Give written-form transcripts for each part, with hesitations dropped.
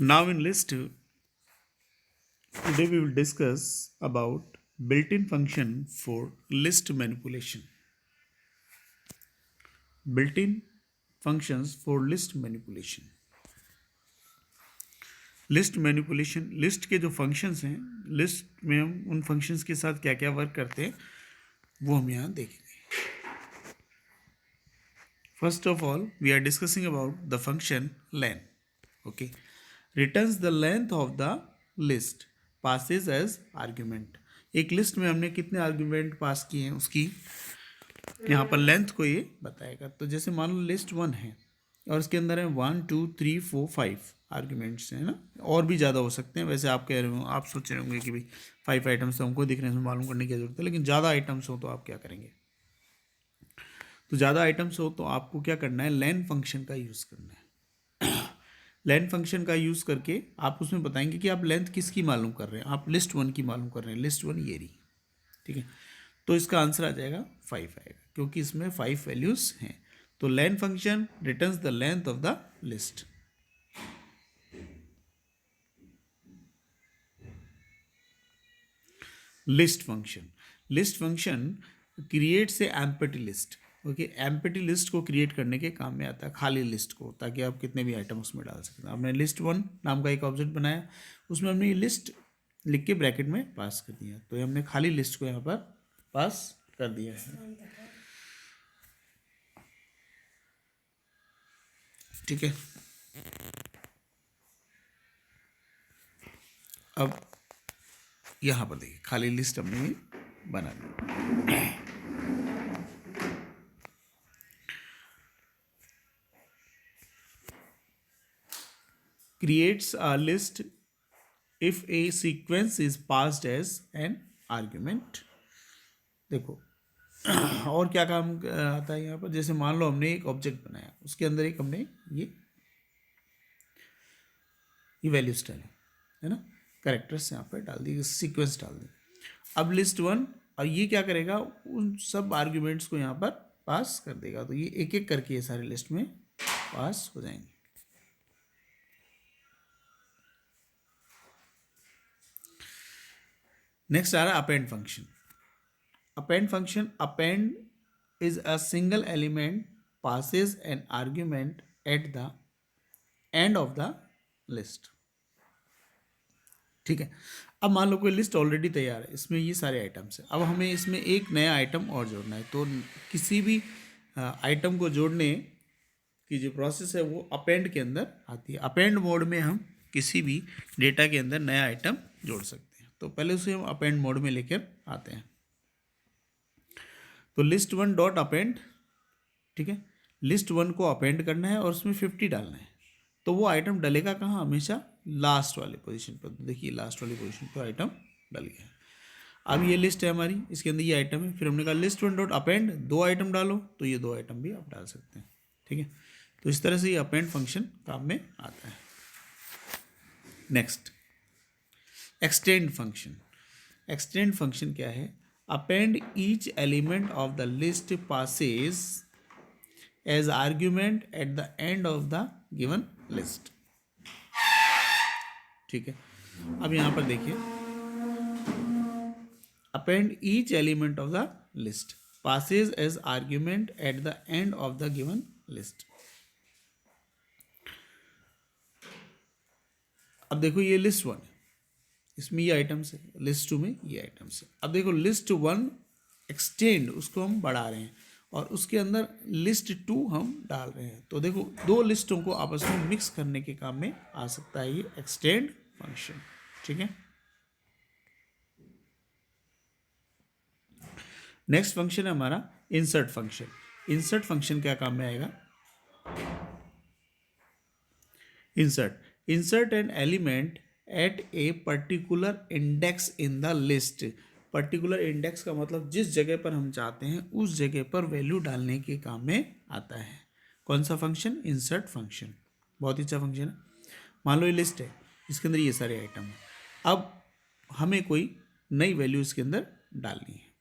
Now in list, today we will discuss about built-in function for list manipulation. Built-in functions for list manipulation. List manipulation, list के जो functions हैं, list में हम उन functions के साथ क्या क्या वर्क करते हैं वो हम यहाँ देखेंगे. First of all we are discussing about the function len. Okay, returns the length of the list, passes as argument. एक लिस्ट में हमने कितने आर्ग्यूमेंट पास किए हैं उसकी यहाँ पर लेंथ को ये बताएगा. तो जैसे मान लो लिस्ट 1 है और इसके अंदर है 1 2 3 4 5 आर्ग्यूमेंट्स हैं ना, और भी ज़्यादा हो सकते हैं. वैसे आप कह रहे हो, आप सोच रहे होंगे कि भाई 5 आइटम्स तो हमको दिख रहे हैं, मालूम करने की जरूरत है. लेकिन ज़्यादा आइटम्स हो तो आप क्या करेंगे? तो ज़्यादा आइटम्स हो तो आपको क्या करना है, लेन फंक्शन का यूज़ करना है. लेन फंक्शन का यूज़ करके आप उसमें बताएंगे कि आप लेंथ किसकी मालूम कर रहे हैं. आप लिस्ट 1 की मालूम कर रहे हैं, लिस्ट 1 ये रही, ठीक है. तो इसका आंसर आ जाएगा 5 आएगा, क्योंकि इसमें 5 वैल्यूज़ हैं. तो len function returns the length of the list. List function creates a empty list. Okay, empty list को क्रिएट करने के काम में आता है, खाली लिस्ट को, ताकि आप कितने भी आइटम उसमें डाल सकते हैं. आपने लिस्ट 1 नाम का एक ऑब्जेक्ट बनाया, उसमें हमने ये लिस्ट लिख के ब्रैकेट में पास कर दिया. तो हमने खाली लिस्ट को यहाँ पर पास कर दिया है, ठीक है. अब यहाँ पर देखिए खाली लिस्ट हमने बना दी. creates a list if a sequence is passed as an argument. देखो और क्या काम आता है यहाँ पर. जैसे मान लो हमने एक ऑब्जेक्ट बनाया, उसके अंदर एक हमने ये वैल्यूज डाली है ना, कैरेक्टर्स यहाँ पर डाल दी, सीक्वेंस डाल दी. अब लिस्ट 1 और ये क्या करेगा, उन सब आर्ग्यूमेंट्स को यहाँ पर पास कर देगा. तो ये एक एक करके ये सारे लिस्ट में पास हो जाएंगे. नेक्स्ट आ रहा है append function. Append is a single element passes an argument at the end of the list. ठीक है. अब मान लो कोई लिस्ट ऑलरेडी तैयार है, इसमें ये सारे आइटम्स हैं. अब हमें इसमें एक नया आइटम और जोड़ना है. तो किसी भी आइटम को जोड़ने की जो प्रोसेस है वो अपेंड के अंदर आती है. अपेंड मोड में हम किसी भी डेटा के अंदर नया आइटम जोड़ सकते हैं. तो पहले उसे हम अपेंड मोड में लेकर आते हैं. तो लिस्ट 1 डॉट अपेंड, ठीक है. लिस्ट 1 को अपेंड करना है और उसमें 50 डालना है. तो वो आइटम डलेगा कहाँ, हमेशा लास्ट वाले पोजीशन पर. तो देखिए लास्ट वाली पोजीशन पर आइटम डल गया. अब ये लिस्ट है हमारी, इसके अंदर ये आइटम है. फिर हमने कहा लिस्ट 1 डॉट अपेंड, 2 आइटम डालो, तो ये 2 आइटम भी आप डाल सकते हैं, ठीक है. तो इस तरह से ये अपेंड फंक्शन काम में आता है. Next extend function. Extend function क्या है, append each element of the list passes as argument at the end of the given list. ठीक है. अब यहां पर देखिए, append each element of the list passes as argument at the end of the given list. अब देखो ये list 1 है, इसमें ये आइटम्स है. लिस्ट 2 में ये आइटम्स है. अब देखो लिस्ट 1 एक्सटेंड, उसको हम बढ़ा रहे हैं और उसके अंदर लिस्ट 2 हम डाल रहे हैं. तो देखो 2 लिस्टों को आपस में मिक्स करने के काम में आ सकता है ये एक्सटेंड फंक्शन, ठीक है. नेक्स्ट फंक्शन है हमारा इंसर्ट फंक्शन. इंसर्ट फंक्शन क्या काम में आएगा, insert an element at a particular index in the list. Particular index का मतलब जिस जगह पर हम चाहते हैं उस जगह पर वैल्यू डालने के काम में आता है. कौन सा फंक्शन, इंसर्ट फंक्शन. बहुत ही अच्छा फंक्शन है. मान लो ये लिस्ट है, इसके अंदर ये सारे आइटम हैं. अब हमें कोई नई वैल्यू इसके अंदर डालनी है,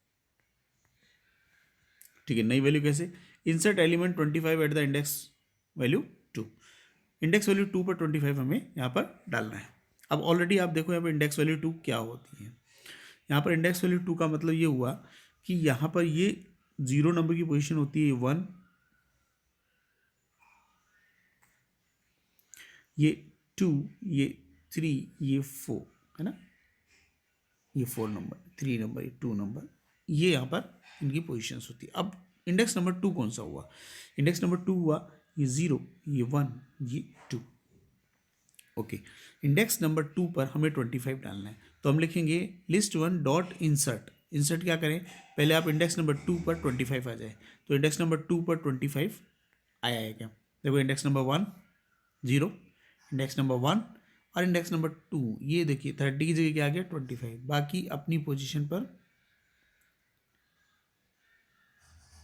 ठीक है. नई वैल्यू कैसे, insert element 25 at the index value 2. Index value 2 पर 25 हमें यहाँ पर डालना है। अब ऑलरेडी आप देखो यहाँ पर इंडेक्स वैल्यू 2 क्या होती है। यहाँ पर इंडेक्स वैल्यू 2 का मतलब ये हुआ कि यहाँ पर ये 0 नंबर की पोजीशन होती है 1, ये 2, ये 3, ये 4, है ना, ये 4 नंबर, 3 नंबर, ये 2 नंबर, ये यहाँ पर इनकी पोजीशंस होती है। अब इंडेक्स नंबर 2 कौन सा हुआ? इंडेक्स नंबर 2 हुआ ये 0, ये 1, ये 2। ओके, इंडेक्स नंबर 2 पर हमें 25 डालना है, तो हम लिखेंगे list1 डॉट इंसर्ट। इंसर्ट क्या करें, पहले आप इंडेक्स नंबर 2 पर 25 आ जाए, तो इंडेक्स नंबर 2 पर 25 आया है क्या? देखो इंडेक्स नंबर 1 0, इंडेक्स नंबर 1 और इंडेक्स नंबर 2, ये देखिए 30 की जगह क्या आ गया 25, बाकी अपनी पोजीशन पर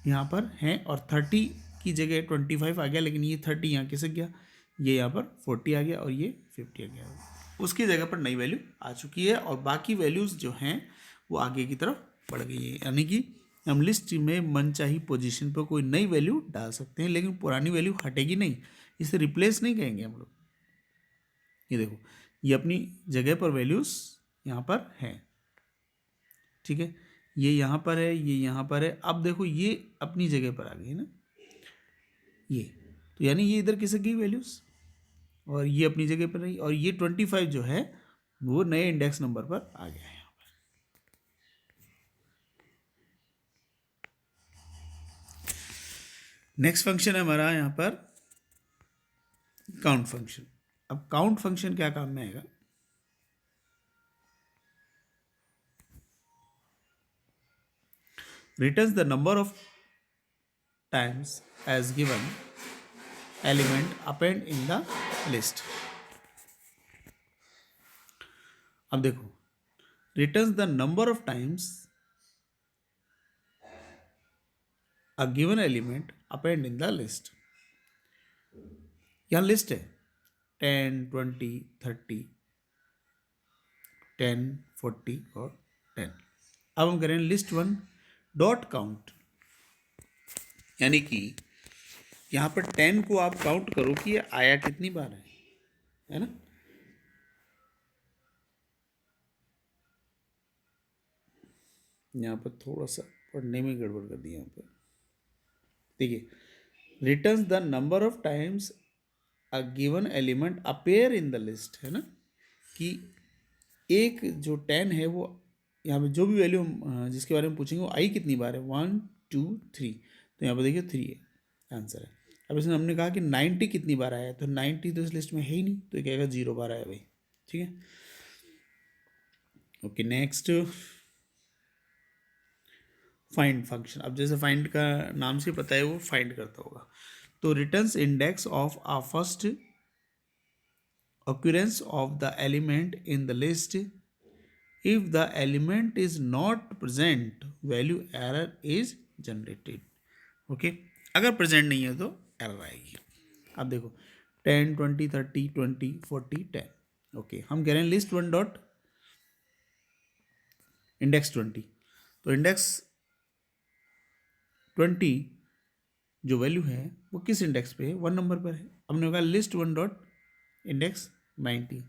यहाँ पर हैं, और 30 की जगह 25 आ गया, लेकिन ये 30 यहाँ खिसक गया, ये यहाँ पर 40 आ गया और ये 50 आ गया, उसकी जगह पर नई वैल्यू आ चुकी है और बाकी वैल्यूज़ जो हैं वो आगे की तरफ बढ़ गई है। यानी कि हम लिस्ट में मनचाही पोजीशन पर कोई नई वैल्यू डाल सकते हैं, लेकिन पुरानी वैल्यू हटेगी नहीं, इसे रिप्लेस नहीं कहेंगे हम लोग। ये देखो, ये अपनी जगह पर वैल्यूज़ यहाँ पर हैं, ठीक है, ये यहाँ पर है, ये यहाँ पर है। अब देखो ये अपनी जगह पर आ गई है ना, ये तो यानी ये इधर किसक गई वैल्यूज़, और ये अपनी जगह पर रही, और ये 25 जो है वो नए इंडेक्स नंबर पर आ गया है यहाँ पर। नेक्स्ट फंक्शन है हमारा यहाँ पर काउंट फंक्शन। अब काउंट फंक्शन क्या काम में आएगा? Returns the number of times as given element append in the list. अब देखो, returns the number of times a given element append in the list. यहाँ लिस्ट है 10, 20, 30, 10, 40 और 10। अब हम करें list1 डॉट काउंट, यानी कि यहाँ पर 10 को आप काउंट करो कि ये आया कितनी बार है ना। यहाँ पर थोड़ा सा पढ़ने में गड़बड़ कर दिया यहाँ पर, देखिए, returns the number of times a given element appear in the list, है ना, कि एक जो 10 है वो यहाँ पे जो भी वैल्यू हम जिसके बारे में पूछेंगे वो आई कितनी बार है, 1, 2, 3, तो यहाँ पर देखिए 3 है आंसर है। अब इसमें हमने कहा कि 90 कितनी बार आया है, तो 90 तो इस लिस्ट में है ही नहीं, तो ये कहेगा 0 बार आया भाई, ठीक है। Okay, next find function. अब जैसे फाइंड का नाम से पता है वो फाइंड करता होगा, तो returns index of a first occurrence of the element in the list. If the element is not present, value error is generated. Okay, अगर प्रेजेंट नहीं है तो एरर आएगी। अब देखो 10, 20, 30, 20, 40, 10। ओके, हम कह रहे हैं list1 डॉट इंडेक्स 20, तो इंडेक्स 20 जो वैल्यू है वो किस इंडेक्स पे है, 1 नंबर पर है। हमने कहा list1 डॉट इंडेक्स 90,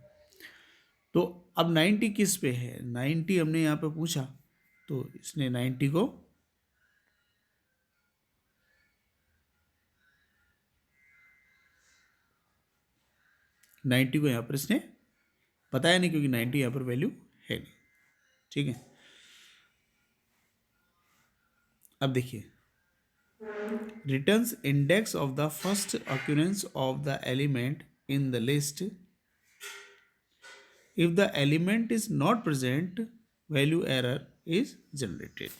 तो अब 90 किस पे है, 90 हमने यहाँ पे पूछा, तो इसने 90 को यहाँ पर इसने बताया नहीं, क्योंकि 90 यहाँ पर वैल्यू है नहीं, ठीक है। अब देखिए, returns index of the first occurrence of the element in the list. If the element is not present, value error is generated.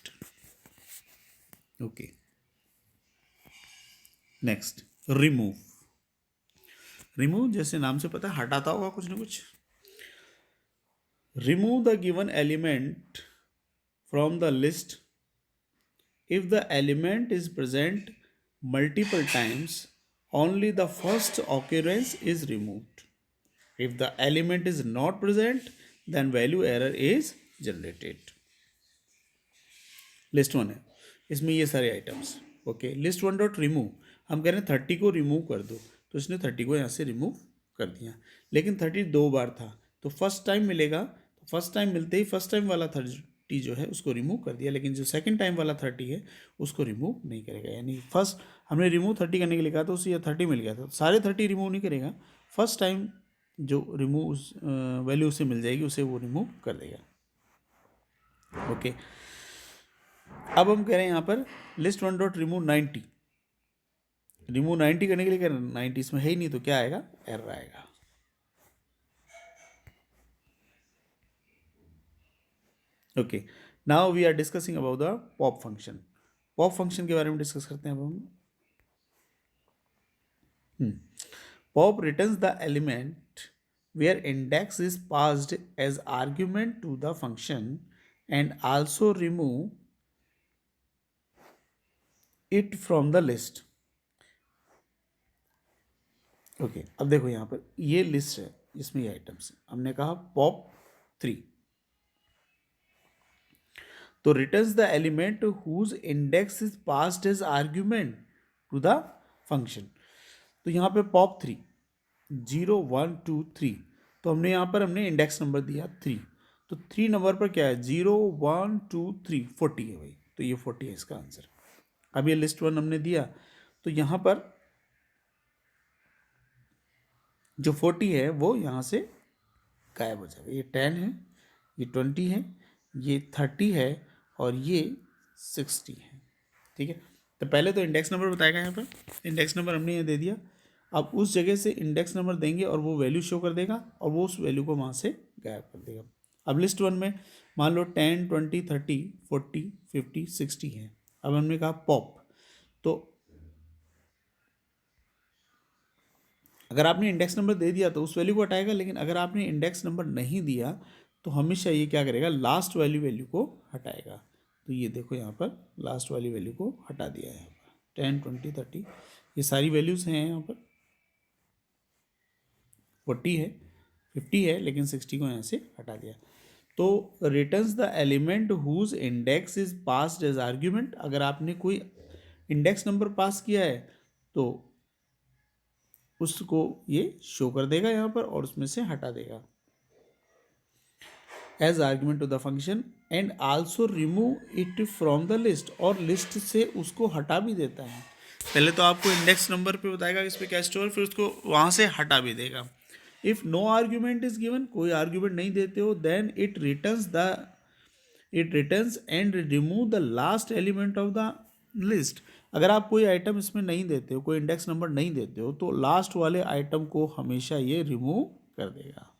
Okay. Next, remove. Remove जैसे नाम से पता है हटाता होगा कुछ ना कुछ। Remove the given element from the list if the element is present multiple times. Only the first occurrence is removed. If the element is not present, then value error is generated. List 1 है, इसमें ये सारे items. Okay, list1 dot remove, हम कह रहे हैं 30 को remove कर दो, तो इसने 30 को यहाँ से रिमूव कर दिया। लेकिन 30 2 बार था, तो फर्स्ट टाइम मिलेगा, तो फर्स्ट टाइम मिलते ही फर्स्ट टाइम वाला 30 जो है उसको रिमूव कर दिया, लेकिन जो सेकंड टाइम वाला 30 है उसको रिमूव नहीं करेगा। यानी फर्स्ट हमने रिमूव 30 करने के लिए कहा तो उसे 30 मिल गया था, सारे 30 रिमूव नहीं करेगा, फर्स्ट टाइम जो रिमूव वैल्यू उसे मिल जाएगी उसे वो रिमूव कर देगा। ओके, अब हम कह रहे हैं यहाँ पर list one dot remove 90, remove 90 करने के लिए कह रहे हैं 90 इसमें है ही नहीं, तो क्या आएगा, एरर आएगा। Okay, now we are discussing about the pop function. Pop function के बारे में डिस्कस करते हैं अब हम। Pop returns the element where index is passed as argument to the function and also remove it from the list। Okay, अब देखो यहाँ पर ये लिस्ट है, इसमें ये आइटम्स है, हमने कहा पॉप 3, तो returns the element whose index is passed as argument to the function. तो यहाँ पे पॉप 3 0 1 2 3, तो हमने इंडेक्स नंबर दिया 3, तो 3 नंबर पर क्या है, 0 1 2 3 40 है भाई, तो ये 40 है इसका आंसर। अब ये लिस्ट वन हमने दिया, तो यहाँ पर जो 40 है वो यहाँ से गायब हो जाएगा। ये 10 है, ये 20 है, ये 30 है और ये 60 है। ठीक है, तो पहले तो इंडेक्स नंबर बताएगा, यहाँ पर इंडेक्स नंबर हमने ये दे दिया, अब उस जगह से इंडेक्स नंबर देंगे और वो वैल्यू शो कर देगा और वो उस वैल्यू को वहाँ से गायब कर देगा। अब लिस्ट वन में मान लो 10 20 30 40 50 60 है। अब हमने कहा पॉप, तो अगर आपने इंडेक्स नंबर दे दिया तो उस वैल्यू को हटाएगा, लेकिन अगर आपने इंडेक्स नंबर नहीं दिया तो हमेशा ये क्या करेगा, लास्ट वाली वैल्यू को हटाएगा। तो ये देखो यहाँ पर लास्ट वाली वैल्यू को हटा दिया है, 10 20 30 ये सारी वैल्यूज़ हैं, यहाँ पर 40 है 50 है, लेकिन 60 को यहाँ से हटा दिया। तो returns the element whose index is passed as argument, अगर आपने कोई इंडेक्स नंबर पास किया है तो उसको ये शो कर देगा यहाँ पर और उसमें से हटा देगा as argument to the function and also remove it from the list, और लिस्ट से उसको हटा भी देता है। पहले तो आपको इंडेक्स नंबर पे बताएगा इस पे क्या स्टोर, फिर उसको वहाँ से हटा भी देगा। If no argument is given, कोई आर्ग्यूमेंट नहीं देते हो, then it returns and remove the last element of the list. अगर आप कोई आइटम इसमें नहीं देते हो, कोई इंडेक्स नंबर नहीं देते हो, तो लास्ट वाले आइटम को हमेशा ये रिमूव कर देगा।